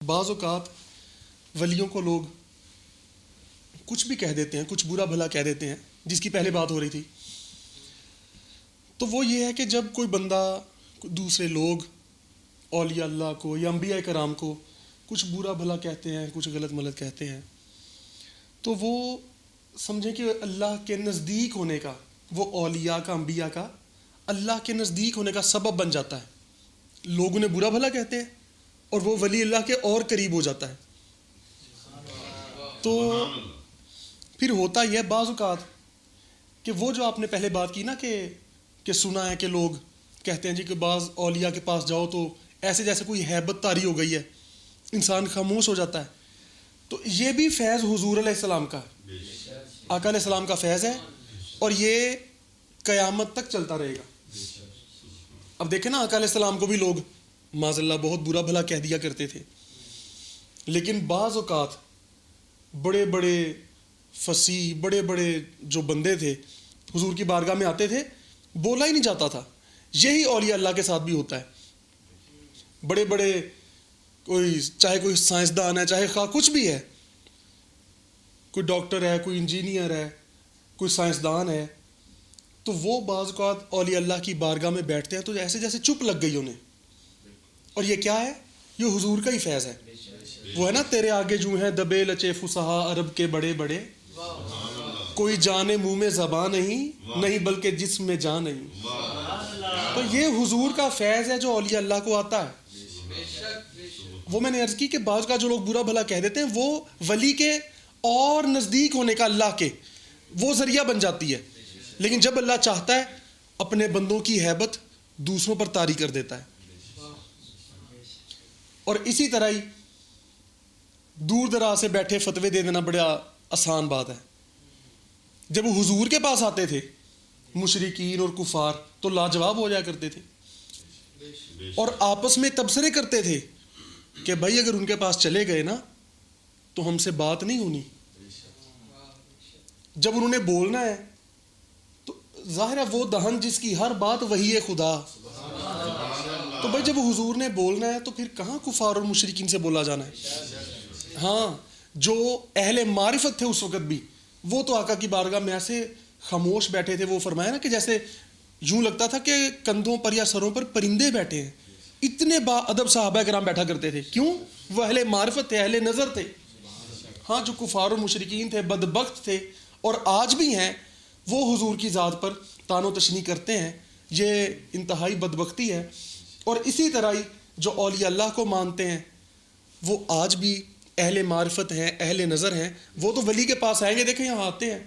بعض اوقات ولیوں کو لوگ کچھ بھی کہہ دیتے ہیں، کچھ برا بھلا کہہ دیتے ہیں، جس کی پہلے بات ہو رہی تھی. تو وہ یہ ہے کہ جب کوئی بندہ دوسرے لوگ اولیاء اللہ کو یا انبیاء کرام کو کچھ برا بھلا کہتے ہیں، کچھ غلط ملت کہتے ہیں، تو وہ سمجھیں کہ اللہ کے نزدیک ہونے کا، وہ اولیاء کا، انبیاء کا اللہ کے نزدیک ہونے کا سبب بن جاتا ہے. لوگ انہیں برا بھلا کہتے ہیں اور وہ ولی اللہ کے اور قریب ہو جاتا ہے. تو پھر ہوتا یہ بعض اوقات کہ وہ جو آپ نے پہلے بات کی نا کہ سنا ہے کہ لوگ کہتے ہیں جی کہ بعض اولیاء کے پاس جاؤ تو ایسے جیسے کوئی ہیبت طاری ہو گئی ہے، انسان خاموش ہو جاتا ہے. تو یہ بھی فیض حضور علیہ السلام کا ہے، آقا علیہ السلام کا فیض ہے، اور یہ قیامت تک چلتا رہے گا. اب دیکھیں نا، آقا علیہ السلام کو بھی لوگ معاذ اللہ بہت برا بھلا کہہ دیا کرتے تھے، لیکن بعض اوقات بڑے بڑے فصیح، بڑے بڑے جو بندے تھے حضور کی بارگاہ میں آتے تھے، بولا ہی نہیں جاتا تھا. یہی اولیاء اللہ کے ساتھ بھی ہوتا ہے. بڑے بڑے چاہے کوئی سائنسدان ہے، چاہے کچھ بھی ہے، کوئی ڈاکٹر ہے، کوئی انجینئر ہے، کوئی سائنسدان ہے، تو وہ بعض اوقات اولیاء اللہ کی بارگاہ میں بیٹھتے ہیں تو ایسے جیسے چپ لگ گئی انہیں. اور یہ کیا ہے؟ یہ حضور کا ہی فیض ہے. وہ ہے نا، تیرے آگے جو ہیں دبے لچے فصحا عرب کے بڑے بڑے، کوئی جانے منہ میں زبان نہیں بلکہ جسم میں جان نہیں. تو یہ حضور کا فیض ہے جو اولیاء اللہ کو آتا ہے. وہ میں نے عرض کی کہ بعض کا جو لوگ برا بھلا کہہ دیتے ہیں، وہ ولی کے اور نزدیک ہونے کا اللہ کے وہ ذریعہ بن جاتی ہے. لیکن جب اللہ چاہتا ہے اپنے بندوں کی ہیبت دوسروں پر طاری کر دیتا ہے. اور اسی طرح ہی دور دراز سے بیٹھے فتوے دے دینا بڑا آسان بات ہے. جب وہ حضور کے پاس آتے تھے مشرکین اور کفار تو لاجواب ہو جایا کرتے تھے، اور آپس میں تبصرے کرتے تھے کہ بھائی اگر ان کے پاس چلے گئے نا تو ہم سے بات نہیں ہونی. جب انہوں نے بولنا ہے تو ظاہر ہے وہ دہن جس کی ہر بات وہی ہے خدا. تو بھائی جب حضور نے بولنا ہے تو پھر کہاں کفار اور مشرکین سے بولا جانا ہے؟ ہاں، جو اہل معرفت تھے اس وقت بھی، وہ تو آقا کی بارگاہ میں ایسے خاموش بیٹھے تھے. وہ فرمایا نا کہ جیسے یوں لگتا تھا کہ کندھوں پر یا سروں پر پرندے بیٹھے ہیں. اتنے با ادب صحابہ کرام بیٹھا کرتے تھے. کیوں؟ وہ اہل معرفت تھے، اہل نظر تھے. ہاں، جو کفار و مشرکین تھے، بدبخت تھے اور آج بھی ہیں، وہ حضور کی ذات پر طعن و تشنیع کرتے ہیں. یہ انتہائی بدبختی ہے. اور اسی طرح ہی جو اولیاء اللہ کو مانتے ہیں وہ آج بھی اہل معرفت ہیں، اہل نظر ہیں. وہ تو ولی کے پاس آئیں گے، دیکھیں یہاں آتے ہیں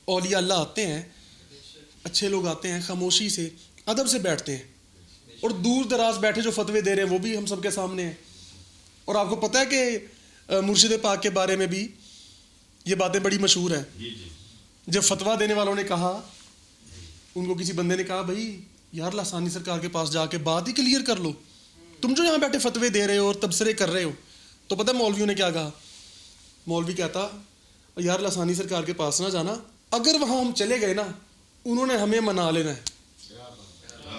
اولیاء اللہ، آتے ہیں اچھے لوگ، آتے ہیں خاموشی سے ادب سے بیٹھتے ہیں، اور دور دراز بیٹھے جو فتوے دے رہے ہیں وہ بھی ہم سب کے سامنے ہیں. اور آپ کو پتہ ہے کہ مرشد پاک کے بارے میں بھی یہ باتیں بڑی مشہور ہیں. جب فتویٰ دینے والوں نے کہا، ان کو کسی بندے نے کہا بھائی یار لسانی سرکار کے پاس جا کے بات ہی کلیئر کر لو، تم جو یہاں بیٹھے فتوے دے رہے ہو اور تبصرے کر رہے ہو. تو پتہ مولویوں نے کیا کہا؟ مولوی کہتا یار لسانی سرکار کے پاس نہ جانا، اگر وہاں ہم چلے گئے نا انہوں نے ہمیں منا لینا ہے،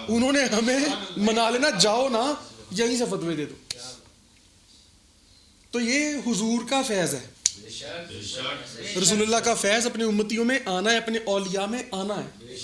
انہوں نے ہمیں منا لینا، جاؤ نا یہیں سے فتوے دے دو. تو یہ حضور کا فیض ہے، رسول اللہ کا فیض اپنے امتیوں میں آنا ہے، اپنے اولیاء میں آنا ہے.